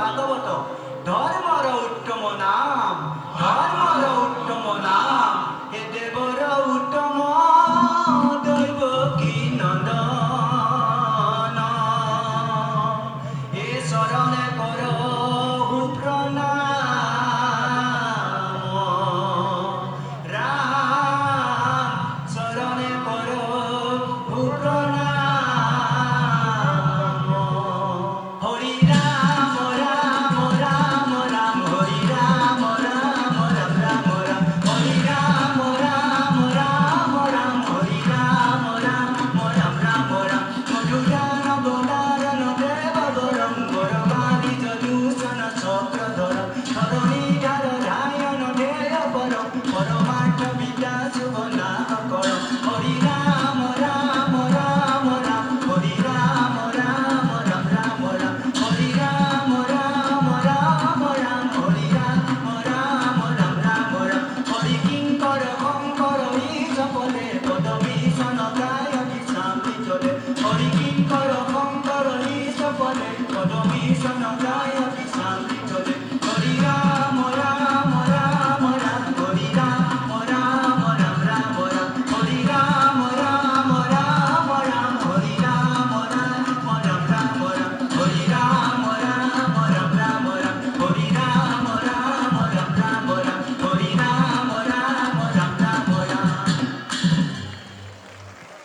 ভাগবত ধর্মর উত্তম নাম, ধর্মর উত্তম নাম, হে দেবর উত্তম দৈব কি নন্দন, এ শরণে কর প্রণাম, রাম শরণে কর প্রণাম, হরি রাম রাম রাম রাম, হরি রাম রাম রাম রাম রাম, হরি রাম রাম রাম রাম, হরি রাম রাম রাম রাম রাম, মধুরান বদারণ দেববরম গরবাণী যদূষণ চক্রধরম, ধরণীধর রায়ণ দেবরম, পরমার্থ বিদ্যা শুভ নামকরম, হরি রাম রাম রাম রাম, হরি রাম রাম রাম রাম রাম, হরি রাম রাম রাম রাম, হরি রাম রাম রাম রাম রাম, হরি কিঙ্কর শঙ্কর ঈশ বলে পদভীষণ গায় বিশ্রান্তি চলে, হরি কিঙ্কর শঙ্কর ঈশ বলে পদভীষণ গায়